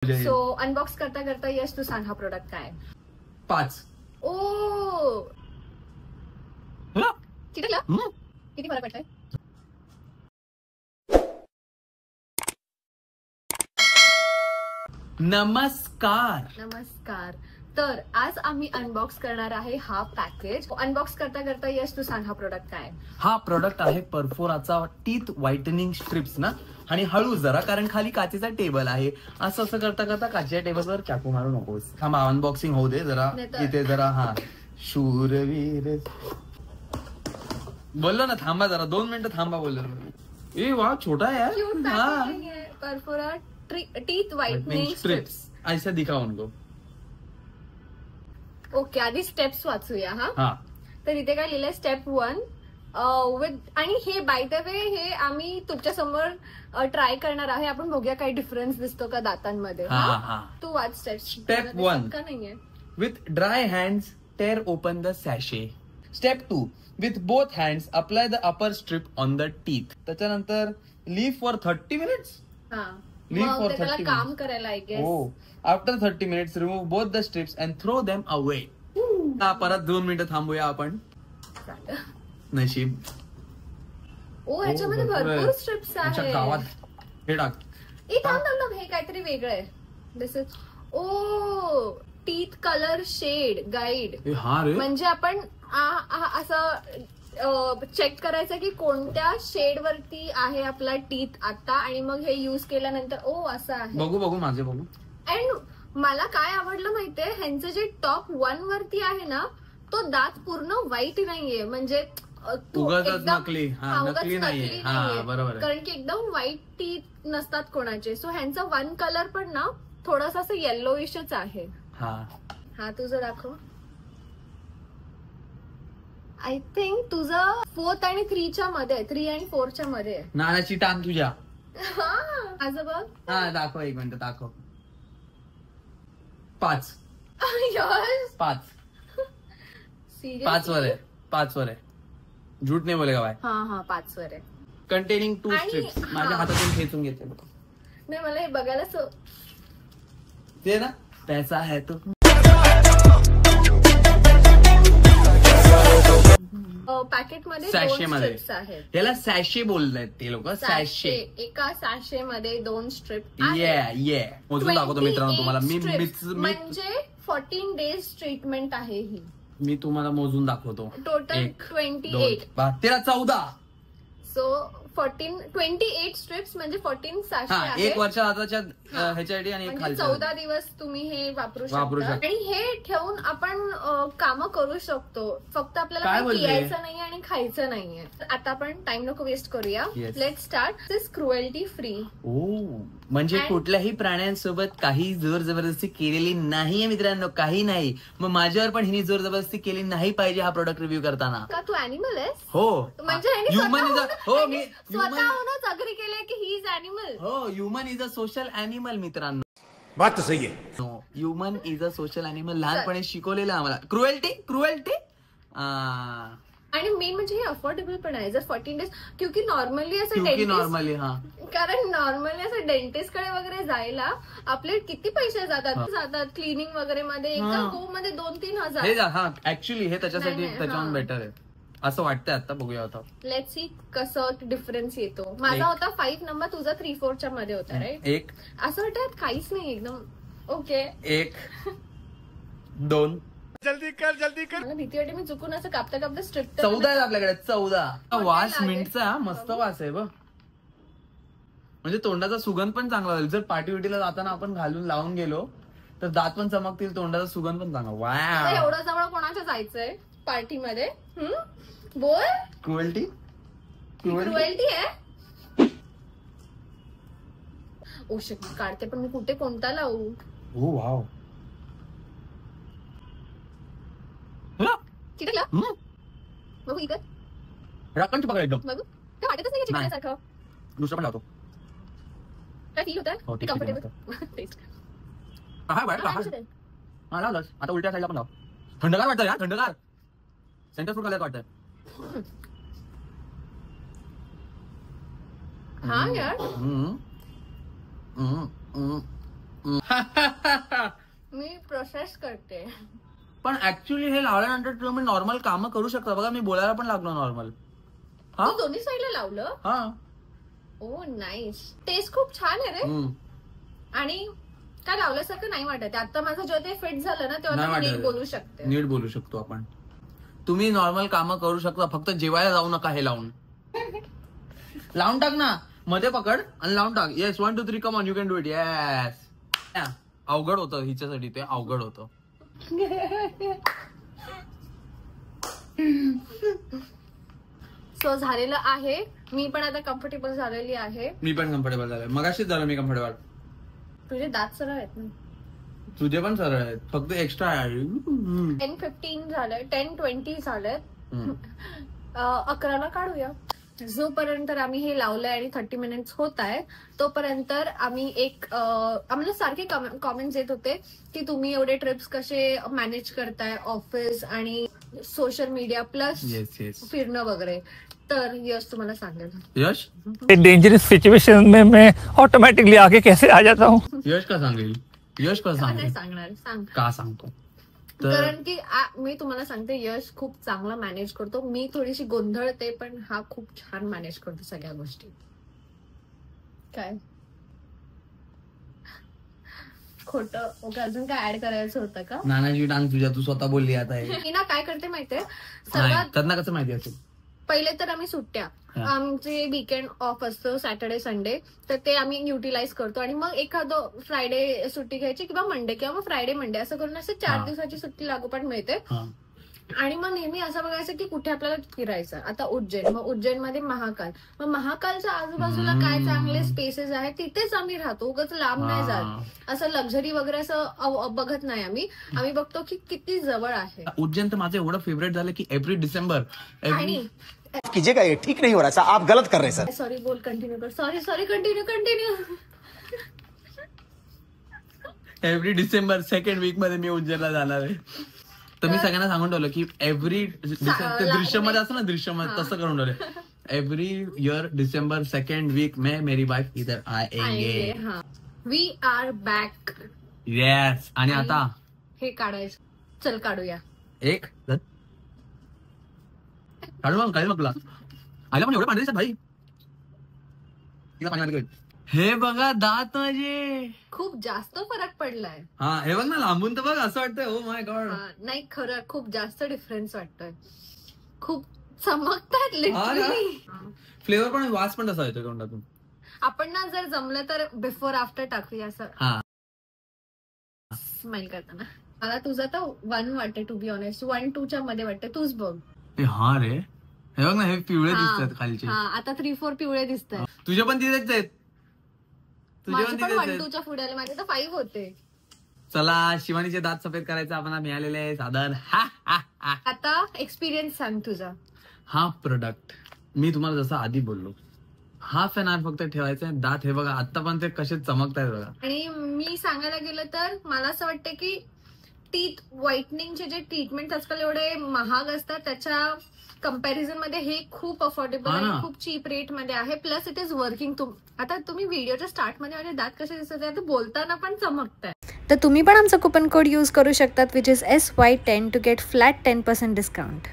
So unbox करता करता यश तू सांग हा प्रोडक्ट काय? 5. ओ चिटकला किती फरक पडतोय? नमस्कार. नमस्कार. तर आज आम्ही अनबॉक्स करणार आहे हा पॅकेज. अनबॉक्स करता करता यश तू सांग हा प्रोडक्ट काय? हा प्रोडक्ट आहे परफोराचा टीथ व्हाइटनिंग स्ट्रिप्स ना. आणि हळू जरा कारण खाली काचेचा टेबल आहे. असं करता करता काचेच्या टेबलवर चाकू मारू नकोस. थांबा अनबॉक्सिंग होऊ दे जरा. इथे जरा हा शूरवीर बोललो ना. थांबा जरा 2 मिनिटं थांबा बोललो. ए वा छोटा है यार. परफोरा टीथ व्हाइटनिंग स्ट्रिप्स ऐसा दिखा उनको. ओके आधी स्टेप्स वाचूया. हा तर इथे काय लिहिलंय स्टेप 1 विथ आणि हे बाय द वे हे आम्ही तुमच्या समोर ट्राय करणार आहे. आपण बघूया काही डिफरन्स दिसतो का दातांमध्ये. तू वाच स्टेप 1 का नाहीये. With dry hands tear open the sachet. Step 2 with both hands apply the upper strip on the teeth. त्याच्यानंतर लीव फॉर 30 मिनिट्स. काम करायला I guess. After 30 minutes remove both the strips and throw them away. परत 2 मिनिटं थांबूया आपण. नशीब. ओ ह्याच्यामध्ये भरपूर स्ट्रिप्स आहेत. गावात हे टाक. थांब हे काहीतरी वेगळं आहे. This is o teeth colour shade guide. म्हणजे आपण असं चेक करायचं की कोणत्या शेड वरती आहे आपला टीथ आता आणि मग हे युज केल्यानंतर ओ असं आहे. बघू माझे बघू. अँड मला काय आवडलं माहितीये ह्यांचं जे टॉप 1 वरती आहे ना तो दात पूर्ण व्हाईट नाहीये. म्हणजे नकली नाहीये. बरोबर. कारण की एकदम व्हाईट टीथ नसतात कोणाचे. सो ह्यांचा 1 कलर पण ना थोडासा असं येल्लोइशच आहे. हा तुझं दाखव. आय थिंक तुझं 4th आणि 3च्या मध्ये 3 आणि 4च्या मध्ये. नानाची टांग तुझ्या. माझं बघ. दाखव 1 मिनिट दाखव. 5 5 वर आहे. 5 वर आहे. झूठ नाही बोलेगा बाय. हा 5 वर आहे. Containing 2 strips. माझ्या हातातून खेचून घेते. नाही मला हे बघायला ते ना पैसा है तो. पॅकेट मध्ये सॅशे 2 मध्ये स्ट्रिप्स आहेत. याला सॅशे बोलतायत ते लोक. सॅशे. एका सॅशे मध्ये 2 स्ट्रिप. ये मोजून दाखवतो मित्रांनो तुम्हाला. म्हणजे 14 डेज ट्रीटमेंट आहे ही. मी तुम्हाला मोजून दाखवतो. टोटल 28. 14. सो 28 स्ट्रिप्स म्हणजे 14 सॅशे. 1 वर्ष आताच्या ह्याच्यासाठी आणि 14 दिवस तुम्ही हे वापरू शकता. आणि हे ठेवून आपण कामं करू शकतो. फक्त आपल्याला पियायचं नाही आणि खायचं नाहीये. आता आपण टाइम नको वेस्ट करूया. Let start. This cruelty free. म्हणजे कुठल्याही प्राण्यांसोबत काही जोर जबरदस्ती केलेली नाहीये मित्रांनो. काही नाही. मग माझ्यावर पण हिने जोर जबरदस्ती केली नाही पाहिजे हा प्रोडक्ट रिव्ह्यू करताना. का तू अॅनिमल आहेस? हो म्हणजे ह्युमन इज हो मी स्वतःहूनच अग्री केले की ही इज अॅनिमल. हो human is a social animal मित्रांनो. बात तो सही है. Human is a social animal. लहानपणे शिकवलेलं आम्हाला. क्रुएल्टी आणि मेन म्हणजे हे अफोर्डेबल पण आहे. जर 14 डेज क्योंकि नॉर्मली असं नॉर्मली कारण नॉर्मली असं डेंटिस्ट कडे वगैरे जायला आपले किती पैसे जातात क्लिनिंग वगैरे मध्ये. एकदा गो मध्ये 2-3 हजार. ऍक्च्युली हे त्याच्यासाठी त्याच्याहून बेटर आहे असं वाटतंय. आता बघूया आता. लेट्स सी कसं डिफरन्स येतो. माझा होता 5 नंबर. तुझा 3-4च्या मध्ये होता राईट. 1 असं वाटत काहीच नाही एकदम ओके. 1 2 जल्दी कर. मला भीती वाटते मी चुकून असं कापता स्ट्रिप्ट. 14 आहे आपल्याकडे. 14 वास मिंटचा मस्त वास आहे बघ. म्हणजे तोंडाचा सुगंध पण चांगला होईल. जर पार्टी विटीला जाताना आपण घालून लावून गेलो तर दात पण चमकतील. तोंडाचा सुगंध पण चांगला. वा एवढं जवळ कोणाच्या जायचंय पार्टीमध्ये. बोल. क्रुएल्टी आहे. ओ शिट काढते पण मी कुठे कोणता लावू. ओ वाव. चिटकला बघू इकडे. राखण पकड एकदम. बघू काय वाटतच नाही चिटकल्यासारखं. दुसरं पण लावतो. काय फील होतं कम्फर्टेबल. लावलंस आता उलट्या साईडला पण लाव. थंडगार वाटतं यार. थंडगार सेंटर फ्रूट कलर वाटतं. हा यार मी प्रोसेस करते. पण ऍक्च्युली हे लावल्यानंतर तुम्ही नॉर्मल काम करू शकता बघा. मी बोलायला पण लागलो नॉर्मल. तू दोन्ही साईडला लावलं. हा. ओ नाईस. टेस्ट खूप छान आहे रे. आणि काय लावल्यासारखं नाही वाटत. आता माझं जेव्हा ते फिट झालं ना तेव्हा नीट बोलू शकते. नीट बोलू शकतो आपण. तुम्ही नॉर्मल काम करू शकता, फक्त जेवायला जाऊ नका हे लावून. लावून टाक ना, मध्ये पकड आणि लावून टाक. Yes 1 2 3 come on, you can do it. Yes. अवघड होतं हिच्यासाठी, ते अवघड होतं. सो झालेलं आहे. मी पण आता कम्फर्टेबल झालेली आहे. मी पण कम्फर्टेबल झालोय. मगाशीच झालं मी कम्फर्टेबल. तुझे दात सरळ आहेत ना. तुझे पण सरळ आहेत, फक्त एक्स्ट्रा आहे. 10:15 झालंय, 10:20 झालंय. 11ला काढूया. जोपर्यंत आम्ही हे लावलंय आणि 30 मिनिट्स होत आहे तोपर्यंत आम्ही आम्हाला सारखे कॉमेंट्स येत होते की तुम्ही एवढे ट्रिप्स कसे मॅनेज करताय, ऑफिस आणि सोशल मीडिया प्लस फिरणं वगैरे. तर यश तुम्हाला सांगेल. यश डेंजरस सिचुएशन में मैं ऑटोमेटिकली आगे कैसे आ जाता हूँ. यश का सांगेल. यश का सांगेल. सांगणार. सांग का सांगतो. कारण की मी तुम्हाला सांगते यश खूप चांगला मॅनेज करतो. मी थोडीशी गोंधळते पण हा खूप छान मॅनेज करतो सगळ्या गोष्टी. काय खोटं ओके. अजून काय ऍड करायचं होतं का. नानाजी डान्स तुझ्या तू स्वतः बोलली आता. मी ना काय करते माहितीये सर्वात त्यांना कसं माहिती असेल. पहिले तर आम्ही सुट्ट्या, आमचे वीकेंड ऑफ असतो सॅटर्डे संडे, तर ते आम्ही युटिलाइज करतो. आणि मग एखादं फ्रायडे सुट्टी घ्यायची किंवा मंडे किंवा मग फ्रायडे मंडे असं करून असं 4 दिवसाची सुट्टी लागोपाठ मिळते. आणि मग नेहमी असं बघायचं की कुठे आपल्याला फिरायचं. आता उज्जैन, मग उज्जैनमध्ये महाकाल, मग महाकालच्या आजूबाजूला काय चांगले स्पेसेस आहेत तिथेच आम्ही राहतो. उगाच लांब नाही जात. असं लक्झरी वगैरे असं बघत नाही आम्ही बघतो की किती जवळ आहे. उज्जैन तर माझं एवढं फेवरेट झालं की एव्हरी डिसेंबर आणि कीजिएगा, ये ठीक नहीं हो रहा, आप गलत कर रहे सर. सॉरी बोल, कंटिन्यू कर. Sorry continue. Every December 2nd week मध्ये मी उज्जैनला जाणार आहे. तर मी सगळ्यांना सांगून ठेवलं की एव्हरी दृश्यमध्ये असं ना, दृश्यमध्ये तसं करून ठेवलं. Every year December 2nd weak में मेरी वाइफ इधर आएंगे. We are back. येस. आणि आता हे काढायचं. चल काढूया. एक काढू मग. काय म्हटलं आयला पण एवढं पाणी दिसत भाई. हे बघा दात माझे खूप जास्त फरक पडलाय. हा हे बघ ना, लांबून तर बघ असं वाटतंय ओ माय गॉड. नाही खरं खूप जास्त डिफरन्स वाटतोय. खूप चमकतात लिटरली. फ्लेवर पण, वास पण तसा येतो तोंडातून. आपण ना जर जमलं तर बिफोर आफ्टर टाकूया असं स्माइल करताना. मला तुझं तर 1 वाटते टू बी ऑनेस्ट. 1 2 च्या मध्ये वाटते. तूच बघ. हा रे, हे बघ ना, हे पिवळे दिसतात खालचे. आता 3 4 पिवळे दिसतात. तुझे पण तिथेच आहेत. तुझे पण 1 2 च्या पुढे आले. माझे तर 5 होते. चला शिवानीचे दात सफेद करायचं आपण मिळालेले आहे साधन. आता एक्सपिरियन्स सांग तुझा. हा प्रोडक्ट मी तुम्हाला जसं आधी बोललो, हाफ एन आवर फक्त ठेवायचं आहे. दात हे बघा आता पण ते कसे चमकतायत बघा. आणि मी सांगायला गेलं तर मला असं वाटतं की टीथ व्हाइटनिंगचे जे ट्रीटमेंट आजकाल एवढे महाग असतात त्याच्या कम्पॅरिझन मध्ये हे खूप अफोर्डेबल आणि खूप चीप रेट मध्ये आहे. Plus it is working. आता तुम्ही व्हिडिओच्या स्टार्ट मध्ये माझे दात कसे दिसत आहे, बोलताना पण चमकताय. तर तुम्ही पण आमचं कुपन कोड यूज करू शकतात, which is SY10 to get flat 10% discount.